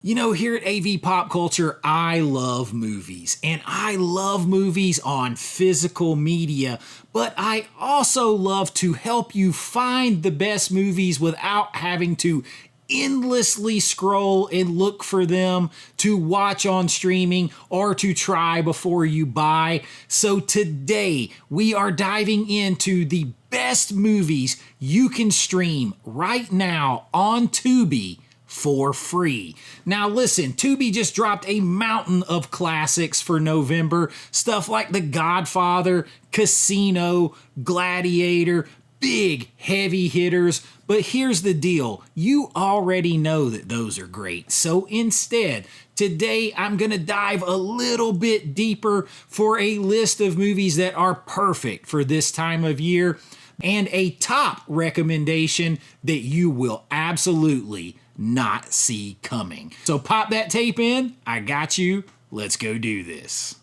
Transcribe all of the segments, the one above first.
You know, here at AV Pop Culture, I love movies, and I love movies on physical media, but I also love to help you find the best movies without having to endlessly scroll and look for them to watch on streaming or to try before you buy. So today, we are diving into the best movies you can stream right now on Tubi for free. Now listen, Tubi just dropped a mountain of classics for November. Stuff like The Godfather, Casino, Gladiator, big heavy hitters. But here's the deal, you already know that those are great. So instead, today I'm gonna dive a little bit deeper for a list of movies that are perfect for this time of year and a top recommendation that you will absolutely not see coming. So pop that tape in, I got you, let's go do this.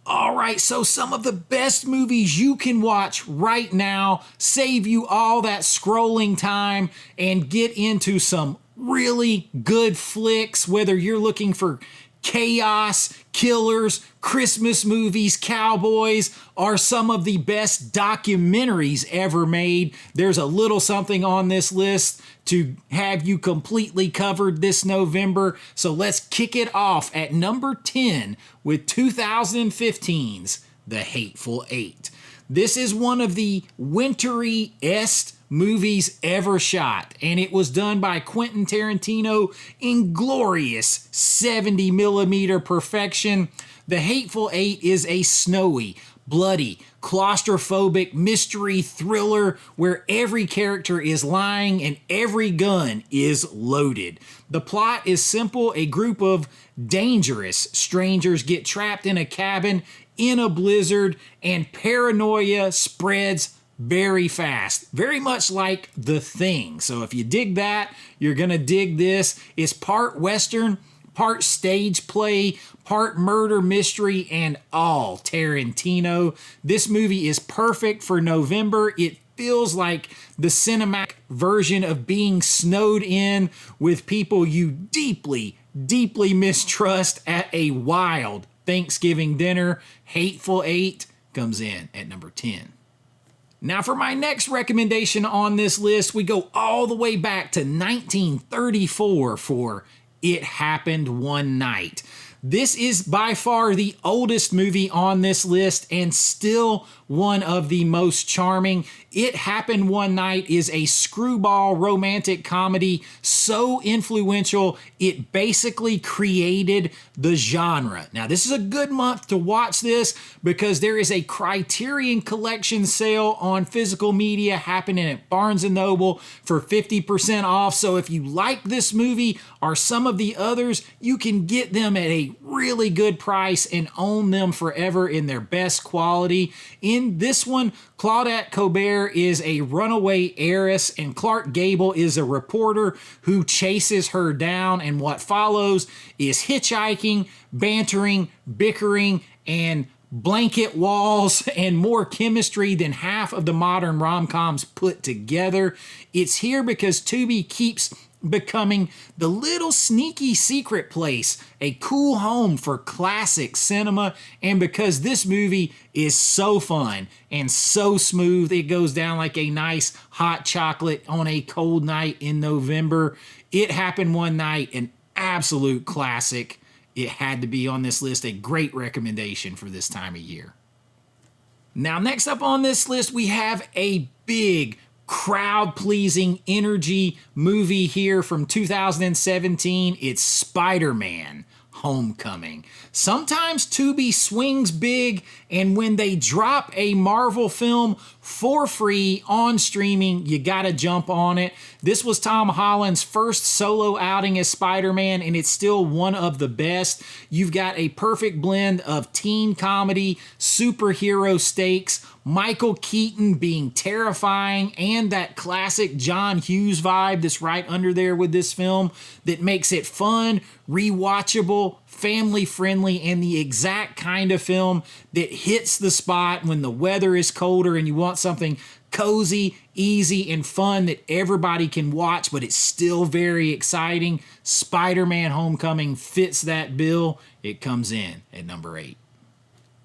All right, so some of the best movies you can watch right now, save you all that scrolling time and get into some really good flicks, whether you're looking for chaos, killers, Christmas movies, cowboys, are some of the best documentaries ever made. There's a little something on this list to have you completely covered this November. So let's kick it off at number 10 with 2015's The Hateful Eight. This is one of the wintry-est movies ever shot, and it was done by Quentin Tarantino in glorious 70mm perfection. The Hateful Eight is a snowy, bloody, claustrophobic mystery thriller where every character is lying and every gun is loaded. The plot is simple. A group of dangerous strangers get trapped in a cabin in a blizzard, and paranoia spreads very fast, very much like The Thing. So if you dig that, you're gonna dig this. It's part Western, part stage play, part murder mystery, and all Tarantino. This movie is perfect for November. It feels like the cinematic version of being snowed in with people you deeply, deeply mistrust at a wild Thanksgiving dinner. Hateful Eight comes in at number 10. Now for my next recommendation on this list, we go all the way back to 1934 for It Happened One Night. This is by far the oldest movie on this list and still one of the most charming. It Happened One Night is a screwball romantic comedy so influential it basically created the genre. Now this is a good month to watch this because there is a Criterion Collection sale on physical media happening at Barnes & Noble for 50% off. So if you like this movie or some of the others, you can get them at a really good price and own them forever in their best quality. In this one, Claudette Colbert is a runaway heiress and Clark Gable is a reporter who chases her down, and what follows is hitchhiking, bantering, bickering, and blanket walls and more chemistry than half of the modern rom-coms put together. It's here because Tubi keeps becoming the little sneaky secret place, a cool home for classic cinema, and because this movie is so fun and so smooth, it goes down like a nice hot chocolate on a cold night in November. It Happened One Night, an absolute classic. It had to be on this list, a great recommendation for this time of year. Now next up on this list, we have a big crowd-pleasing energy movie here from 2017. It's Spider-Man: Homecoming. Sometimes Tubi swings big, and when they drop a Marvel film for free on streaming, you gotta jump on it. This was Tom Holland's first solo outing as Spider-Man, and it's still one of the best. You've got a perfect blend of teen comedy, superhero stakes, Michael Keaton being terrifying, and that classic John Hughes vibe that's right under there with this film that makes it fun, rewatchable, family friendly, and the exact kind of film that hits the spot when the weather is colder and you want something cozy, easy, and fun that everybody can watch, but it's still very exciting. Spider-Man Homecoming fits that bill. It comes in at number 8.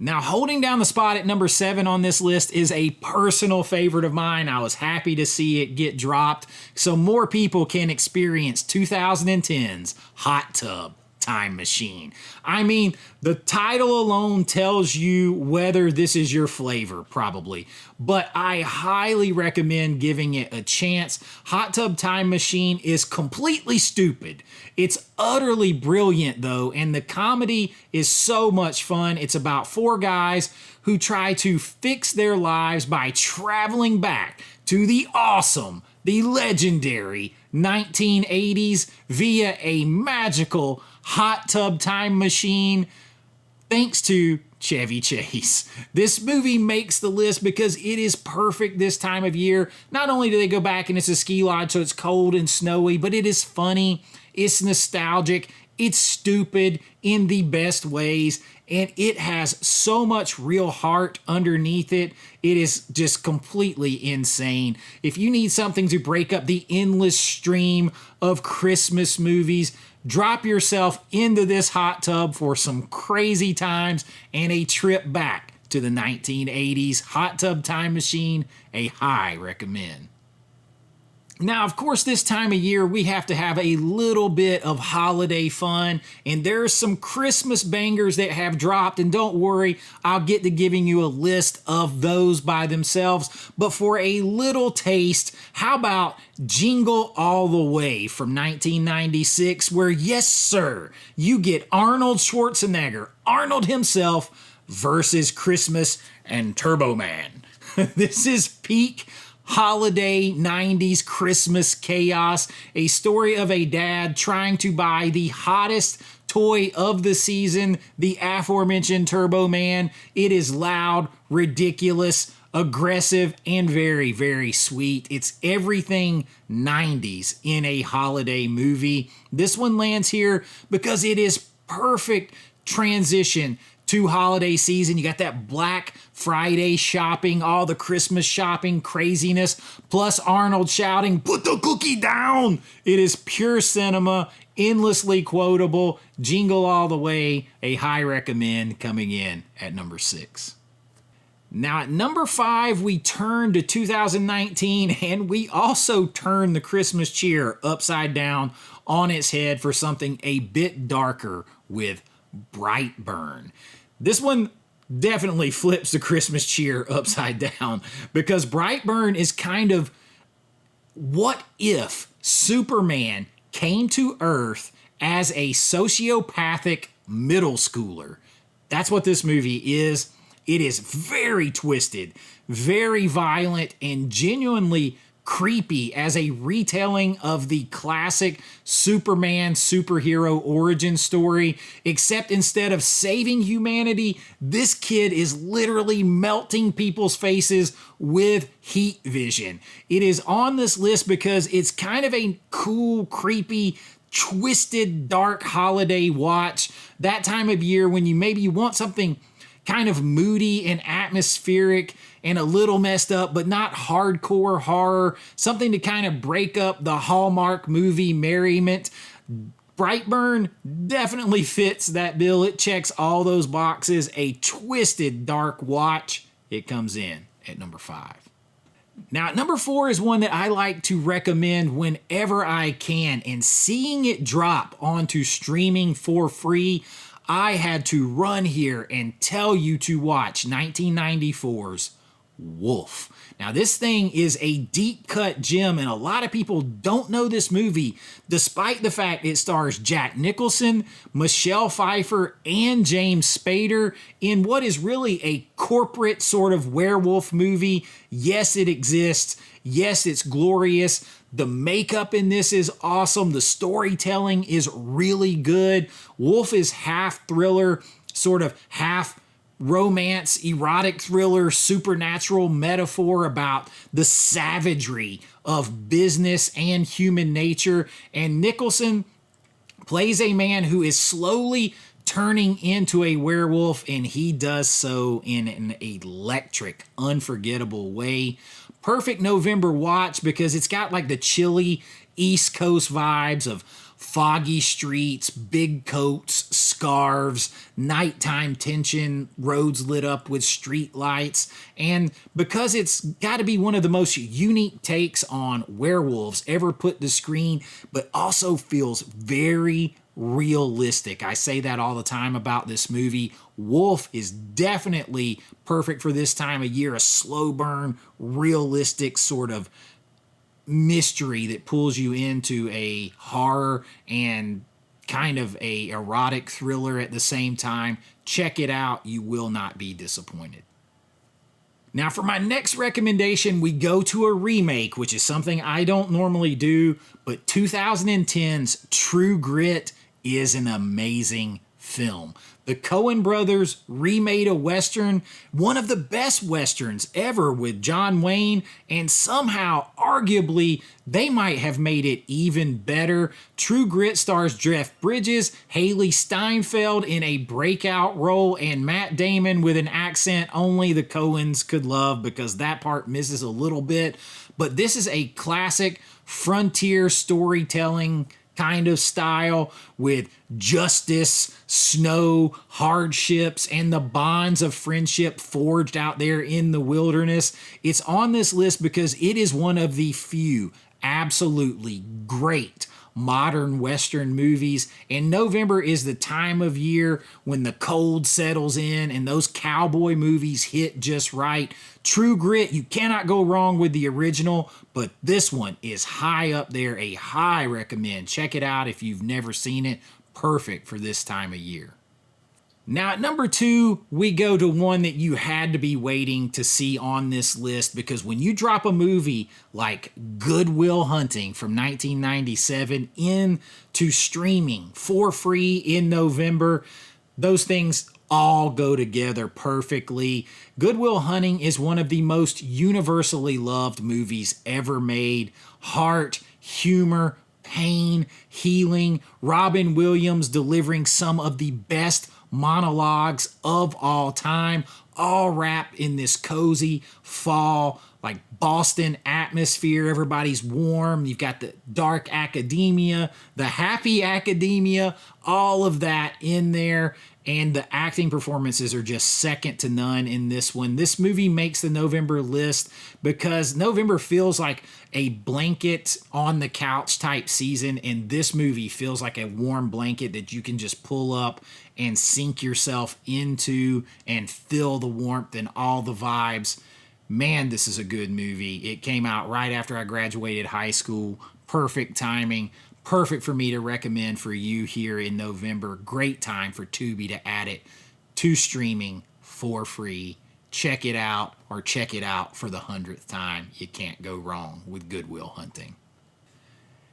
Now, holding down the spot at number 7 on this list is a personal favorite of mine. I was happy to see it get dropped so more people can experience 2010's Hot Tub Time Machine. I mean, the title alone tells you whether this is your flavor, probably, but I highly recommend giving it a chance. Hot Tub Time Machine is completely stupid. It's utterly brilliant, though, and the comedy is so much fun. It's about 4 guys who try to fix their lives by traveling back to the awesome, the legendary 1980s via a magical hot tub time machine, thanks to Chevy Chase. This movie makes the list because it is perfect this time of year. Not only do they go back and it's a ski lodge, so it's cold and snowy, but it is funny, it's nostalgic, it's stupid in the best ways, and it has so much real heart underneath it. It is just completely insane. If you need something to break up the endless stream of Christmas movies, drop yourself into this hot tub for some crazy times and a trip back to the 1980s. Hot Tub Time Machine, a high recommend. Now, of course, this time of year, we have to have a little bit of holiday fun, and there's some Christmas bangers that have dropped, and don't worry, I'll get to giving you a list of those by themselves, but for a little taste, how about Jingle All the Way from 1996, where, yes, sir, you get Arnold Schwarzenegger, Arnold himself, versus Christmas and Turbo Man. This is peak holiday 90s Christmas chaos, a story of a dad trying to buy the hottest toy of the season, the aforementioned Turbo Man. It is loud, ridiculous, aggressive, and very, very sweet. It's everything 90s in a holiday movie. This one lands here because it is perfect transition to holiday season. You got that Black Friday shopping, all the Christmas shopping craziness, plus Arnold shouting, "Put the cookie down!" It is pure cinema, endlessly quotable. Jingle All the Way, a high recommend, coming in at number 6. Now at number 5, we turn to 2019, and we also turn the Christmas cheer upside down on its head for something a bit darker with Brightburn. This one definitely flips the Christmas cheer upside down because Brightburn is kind of what if Superman came to Earth as a sociopathic middle schooler. That's what this movie is. It is very twisted, very violent, and genuinely creepy as a retelling of the classic Superman superhero origin story, except instead of saving humanity, this kid is literally melting people's faces with heat vision. It is on this list because it's kind of a cool, creepy, twisted, dark holiday watch. That time of year when you maybe want something kind of moody and atmospheric and a little messed up, but not hardcore horror, something to kind of break up the Hallmark movie merriment. Brightburn definitely fits that bill. It checks all those boxes. A twisted dark watch. It comes in at number 5. Now, number 4 is one that I like to recommend whenever I can, and seeing it drop onto streaming for free, I had to run here and tell you to watch 1994's Wolf. Now, this thing is a deep cut gem, and a lot of people don't know this movie, despite the fact it stars Jack Nicholson, Michelle Pfeiffer, and James Spader in what is really a corporate sort of werewolf movie. Yes, it exists. Yes, it's glorious. The makeup in this is awesome. The storytelling is really good. Wolf is half thriller, sort of half romance, erotic thriller, supernatural metaphor about the savagery of business and human nature. And Nicholson plays a man who is slowly turning into a werewolf, and he does so in an electric, unforgettable way. Perfect November watch because it's got like the chilly East Coast vibes of foggy streets, big coats, scarves, nighttime tension, roads lit up with street lights. And because it's got to be one of the most unique takes on werewolves ever put to screen, but also feels very realistic. I say that all the time about this movie. Wolf is definitely perfect for this time of year, a slow burn, realistic sort of mystery that pulls you into a horror and kind of a erotic thriller at the same time. Check it out. You will not be disappointed. Now, for my next recommendation, we go to a remake, which is something I don't normally do, but 2010's True Grit is an amazing film. The Cohen brothers remade a Western, one of the best Westerns ever with John Wayne, and somehow, arguably, they might have made it even better. True Grit stars Jeff Bridges, Haley Steinfeld in a breakout role, and Matt Damon with an accent only the Coens could love because that part misses a little bit. But this is a classic frontier storytelling kind of style with justice, snow, hardships, and the bonds of friendship forged out there in the wilderness. It's on this list because it is one of the few absolutely great modern Western movies, and November is the time of year when the cold settles in and those cowboy movies hit just right. True Grit, you cannot go wrong with the original, but this one is high up there, a high recommend. Check it out if you've never seen it. Perfect for this time of year. Now, at number 2, we go to one that you had to be waiting to see on this list because when you drop a movie like Good Will Hunting from 1997 into streaming for free in November, those things all go together perfectly. Good Will Hunting is one of the most universally loved movies ever made. Heart, humor, pain, healing, Robin Williams delivering some of the best monologues of all time, all wrapped in this cozy fall, like Boston atmosphere. Everybody's warm. You've got the dark academia, the happy academia, all of that in there. And the acting performances are just second to none in this one. This movie makes the November list because November feels like a blanket on the couch type season, and this movie feels like a warm blanket that you can just pull up and sink yourself into and feel the warmth and all the vibes. Man, this is a good movie. It came out right after I graduated high school. Perfect timing. Perfect for me to recommend for you here in November. Great time for Tubi to add it to streaming for free. Check it out, or check it out for the 100th time. You can't go wrong with Good Will Hunting.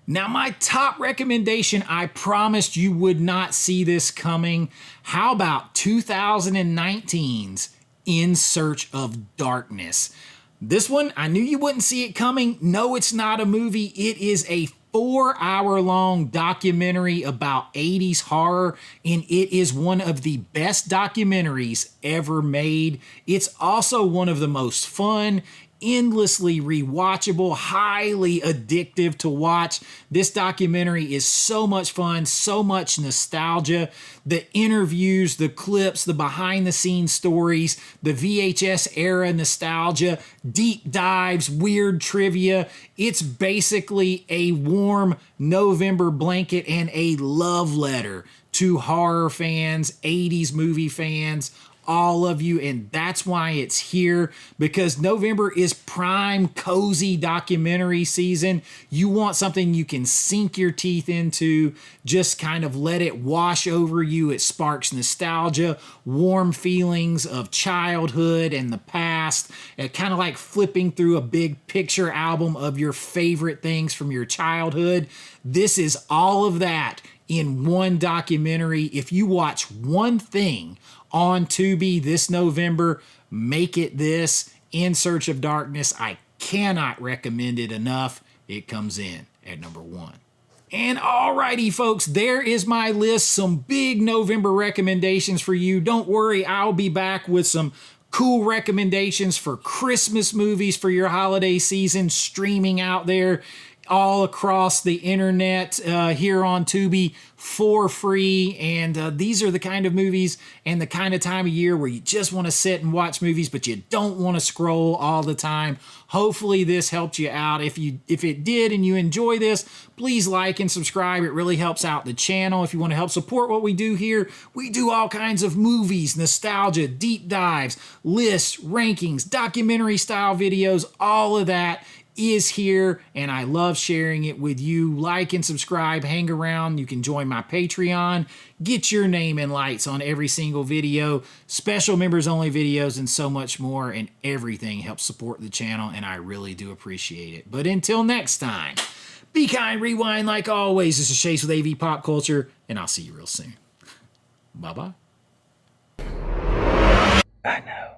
Now, my top recommendation, I promised you would not see this coming. How about 2019's In Search of Darkness? This one, I knew you wouldn't see it coming. No, it's not a movie. It is a 4-hour-long documentary about 80s horror, and it is one of the best documentaries ever made. It's also one of the most fun, endlessly rewatchable, highly addictive to watch. This documentary is so much fun, so much nostalgia. The interviews, the clips, the behind the scenes stories, the VHS era nostalgia, deep dives, weird trivia. It's basically a warm November blanket and a love letter to horror fans, 80s movie fans, all of you, and that's why it's here, because November is prime cozy documentary season. You want something you can sink your teeth into, just kind of let it wash over you. It sparks nostalgia, warm feelings of childhood and the past, and kind of like flipping through a big picture album of your favorite things from your childhood. This is all of that in one documentary. If you watch one thing on Tubi this November. Make It This, In Search of Darkness. I cannot recommend it enough. It comes in at number 1. And alrighty, folks, there is my list. Some big November recommendations for you. Don't worry, I'll be back with some cool recommendations for Christmas movies for your holiday season, streaming out there all across the internet here on Tubi for free. And these are the kind of movies and the kind of time of year where you just want to sit and watch movies, but you don't want to scroll all the time. Hopefully this helped you out. If it did and you enjoy this, please like and subscribe. It really helps out the channel. If you want to help support what we do here, we do all kinds of movies, nostalgia, deep dives, lists, rankings, documentary style videos, all of that is here, and I love sharing it with you. Like and subscribe, hang around. You can join my Patreon, get your name in lights on every single video, special members only videos, and so much more, and everything helps support the channel, and I really do appreciate it. But until next time, be kind, rewind like always. This is Chase with AV Pop Culture, and I'll see you real soon. Bye-bye. I know.